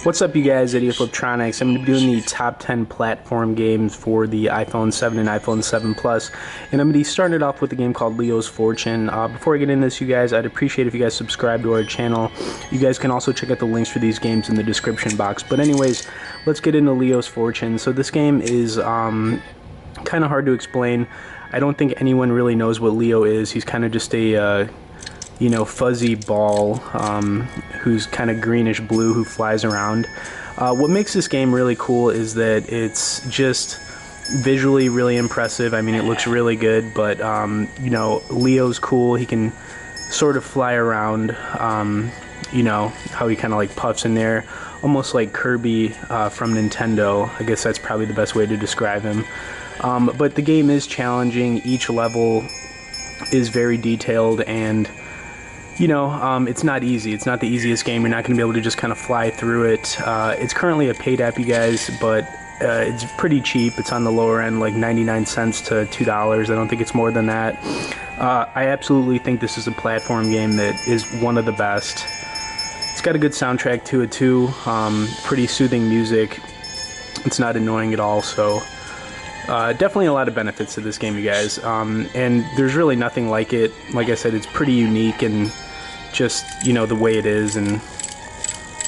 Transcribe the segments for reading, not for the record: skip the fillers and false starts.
What's up, you guys? Eddie of Fliptroniks. I'm going to be doing the top 10 platform games for the iPhone 7 and iPhone 7 Plus, and I'm going to be starting it off with a game called Leo's Fortune. Before I get into this, you guys, I'd appreciate if you guys subscribe to our channel. You guys can also check out the links for these games in the description box. But anyways, let's get into Leo's Fortune. So this game is kind of hard to explain. I don't think anyone really knows what Leo is. He's kind of just a fuzzy ball who's kind of greenish blue who flies around. What makes this game really cool is that it's just visually really impressive. I mean, it looks really good, but Leo's cool. He can sort of fly around, how he kind of like puffs in there, almost like Kirby from Nintendo. I guess that's probably the best way to describe him. But the game is challenging. Each level is very detailed, and it's not easy. It's not the easiest game. You're not going to be able to just kind of fly through it. It's currently a paid app, you guys, but it's pretty cheap. It's on the lower end, like 99 cents to $2. I don't think it's more than that. I absolutely think this is a platform game that is one of the best. It's got a good soundtrack to it, too. Pretty soothing music. It's not annoying at all, so definitely a lot of benefits to this game, you guys, and there's really nothing like it. Like I said, it's pretty unique, and just the way it is, and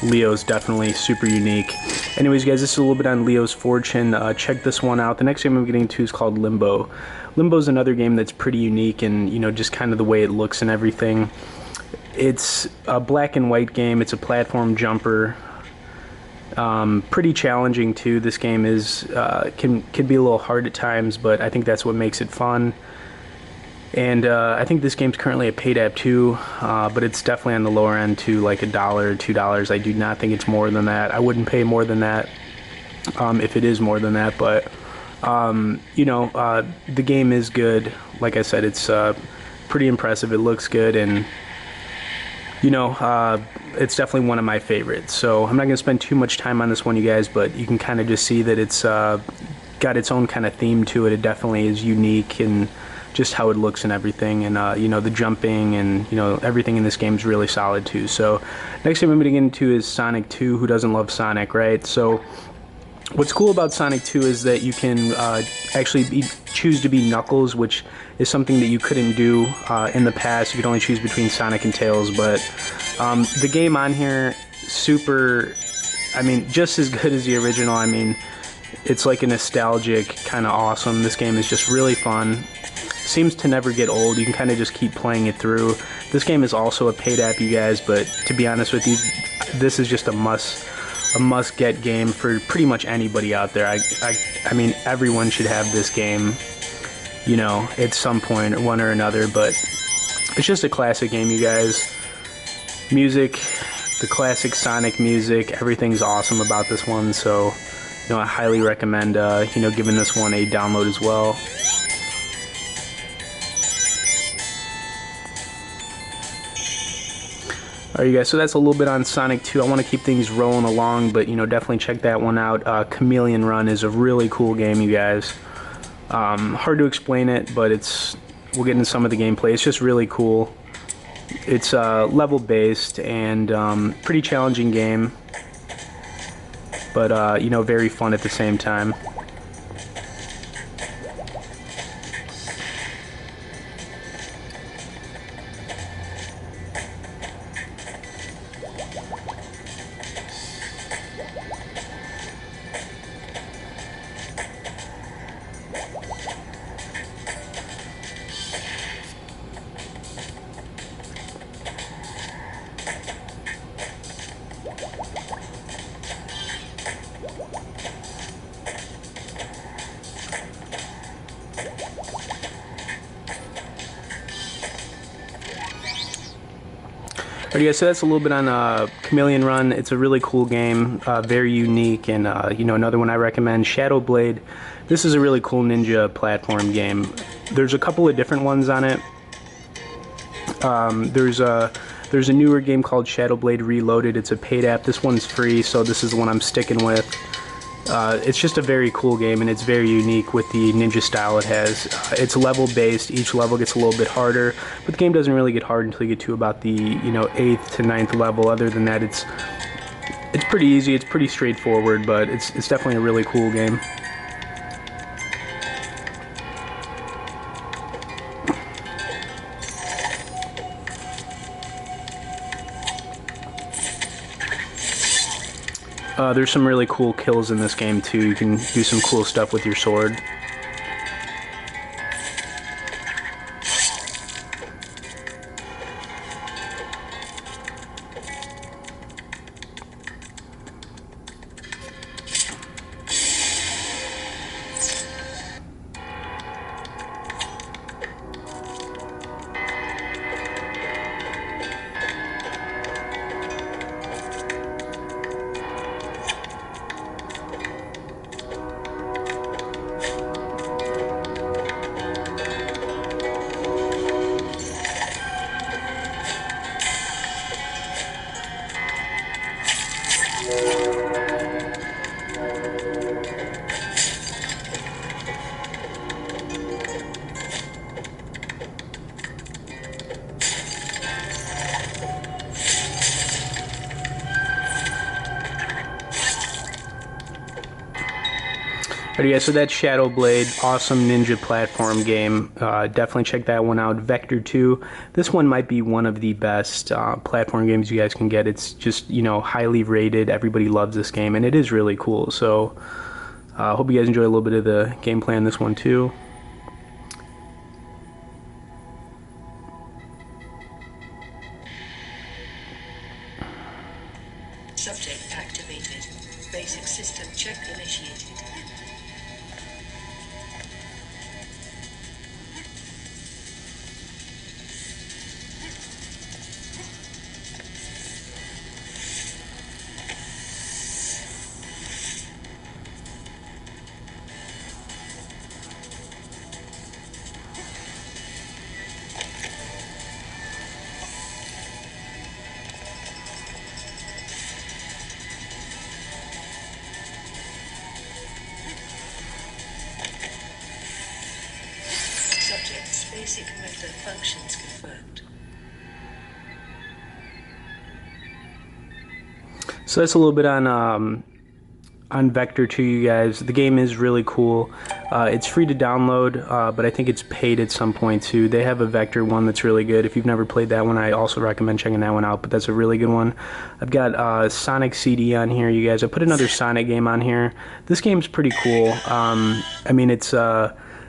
Leo's definitely super unique. Anyways, guys, this is a little bit on Leo's Fortune. Check this one out. The next game I'm getting to is called Limbo. Limbo's another game that's pretty unique, and just kind of the way it looks and everything. It's a black and white game. It's a platform jumper. Pretty challenging too. This game is can be a little hard at times, but I think that's what makes it fun. And I think this game's currently a paid app too, but it's definitely on the lower end to like $1 or $2. I do not think it's more than that. I wouldn't pay more than that if it is more than that, but the game is good. Like I said, it's pretty impressive. It looks good, and it's definitely one of my favorites. So I'm not going to spend too much time on this one, you guys, but you can kind of just see that it's got its own kind of theme to it. It definitely is unique, and just how it looks and everything, and the jumping and everything in this game is really solid too. So next game I'm going to get into is Sonic 2. Who doesn't love Sonic, right? So what's cool about Sonic 2 is that you can actually choose to be Knuckles, which is something that you couldn't do in the past. You could only choose between Sonic and Tails, but the game on here, just as good as the original. I mean, it's like a nostalgic kind of awesome. This game is just really fun. Seems to never get old. You can kind of just keep playing it through. This game is also a paid app, you guys, but to be honest with you, this is just a must-get game for pretty much anybody out there. I mean, everyone should have this game, at some point, one or another, but it's just a classic game, you guys. Music, the classic Sonic music, everything's awesome about this one, so, I highly recommend, giving this one a download as well. Alright, you guys, so that's a little bit on Sonic 2. I want to keep things rolling along, but, definitely check that one out. Chameleon Run is a really cool game, you guys. Hard to explain it, but we'll get into some of the gameplay. It's just really cool. It's level-based and pretty challenging game, but, very fun at the same time. Alright, guys, so that's a little bit on Chameleon Run. It's a really cool game, very unique, and another one I recommend, Shadowblade. This is a really cool ninja platform game. There's a couple of different ones on it. There's a newer game called Shadowblade Reloaded. It's a paid app. This one's free, so this is the one I'm sticking with. It's just a very cool game, and it's very unique with the ninja style it has. It's level based. Each level gets a little bit harder, but the game doesn't really get hard until you get to about the 8th to 9th level. Other than that, It's pretty easy, it's pretty straightforward, but it's definitely a really cool game. There's some really cool kills in this game too. You can do some cool stuff with your sword. But yeah, so that's Shadowblade, awesome ninja platform game. Definitely check that one out. Vector 2, this one might be one of the best platform games you guys can get. It's just, you know, highly rated. Everybody loves this game, and it is really cool. So I hope you guys enjoy a little bit of the gameplay on this one too. Subject activated. Basic system check initiated. Subject's basic motor functions confirmed. So that's a little bit on Vector 2, you guys. The game is really cool. It's free to download, but I think it's paid at some point too. They have a Vector one that's really good. If you've never played that one, I also recommend checking that one out, but that's a really good one. I've got Sonic CD on here, you guys. I put another Sonic game on here. This game's pretty cool. I mean, it's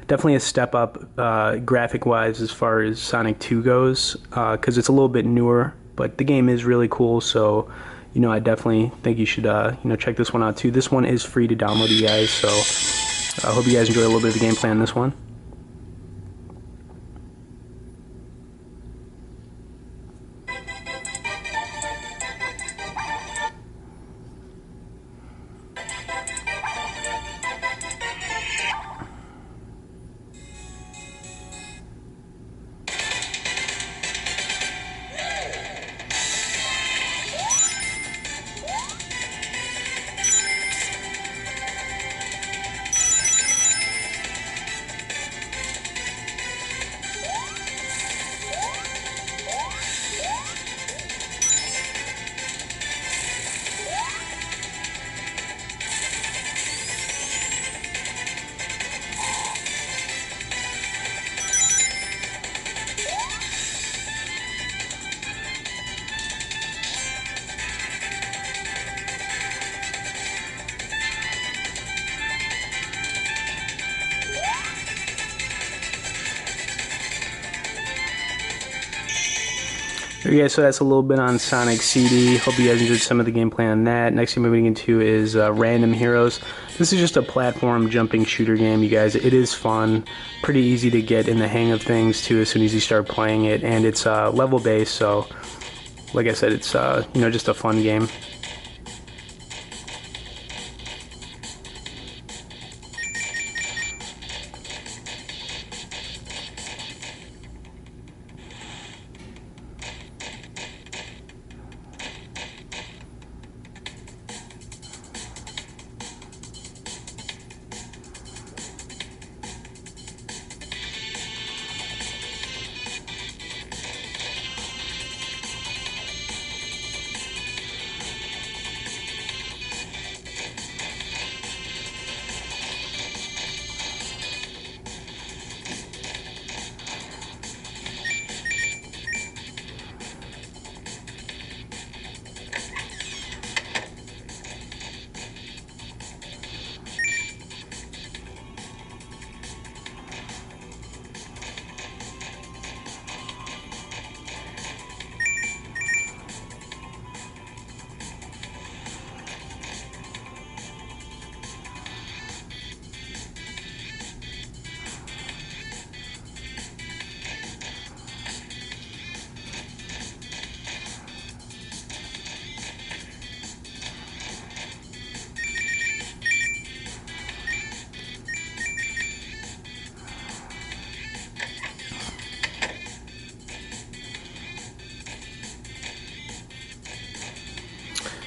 definitely a step up graphic-wise as far as Sonic 2 goes, because it's a little bit newer, but the game is really cool, so you know, I definitely think you should, you know, check this one out too. This one is free to download, you guys, so I hope you guys enjoy a little bit of the gameplay on this one. Yeah, so that's a little bit on Sonic CD. Hope you guys enjoyed some of the gameplay on that. Next thing we're moving into is Random Heroes. This is just a platform jumping shooter game, you guys. It is fun, pretty easy to get in the hang of things too as soon as you start playing it, and it's level based, so like I said, it's you know, just a fun game.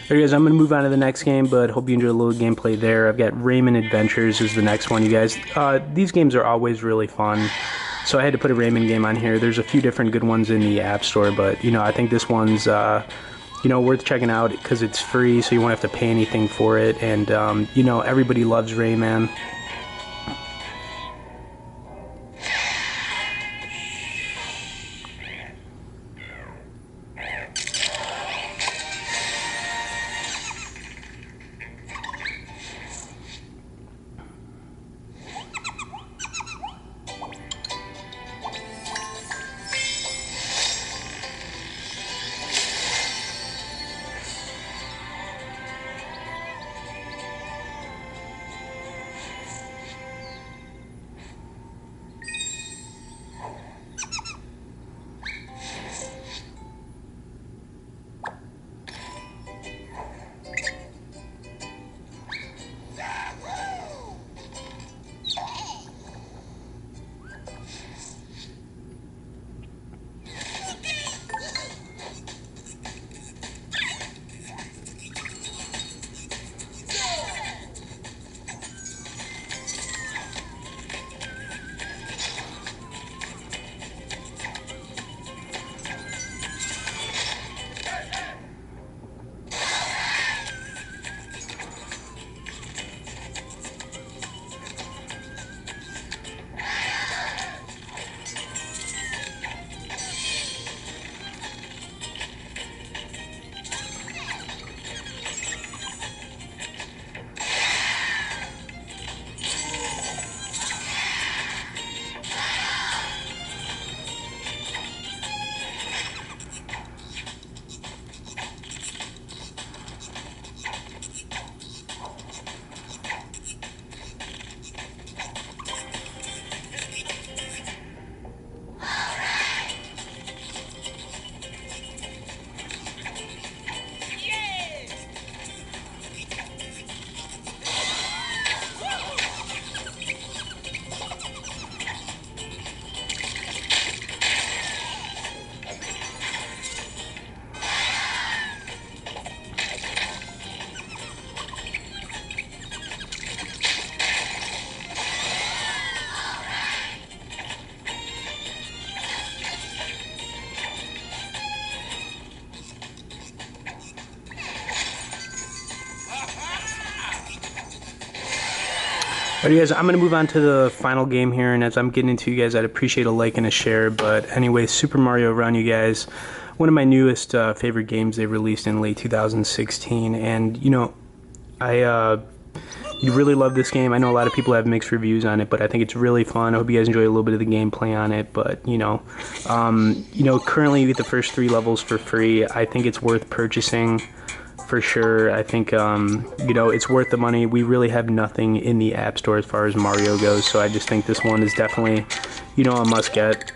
Alright guys, I'm going to move on to the next game, but hope you enjoyed a little gameplay there. I've got Rayman Adventures is the next one, you guys. These games are always really fun, so I had to put a Rayman game on here. There's a few different good ones in the App Store, but, you know, I think this one's, you know, worth checking out because it's free, so you won't have to pay anything for it, and, you know, everybody loves Rayman. Alright guys, I'm going to move on to the final game here, and as I'm getting into you guys, I'd appreciate a like and a share, but anyway, Super Mario Run, you guys, one of my newest favorite games they released in late 2016, and you know, you really love this game. I know a lot of people have mixed reviews on it, but I think it's really fun. I hope you guys enjoy a little bit of the gameplay on it, but you know, currently you get the first 3 levels for free. I think it's worth purchasing. For sure. I think, you know, it's worth the money. We really have nothing in the App Store as far as Mario goes, so I just think this one is definitely, you know, a must-get.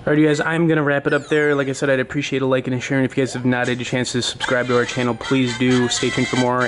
Alright, you guys, I'm going to wrap it up there. Like I said, I'd appreciate a like and a share, and if you guys have not had a chance to subscribe to our channel, please do. Stay tuned for more.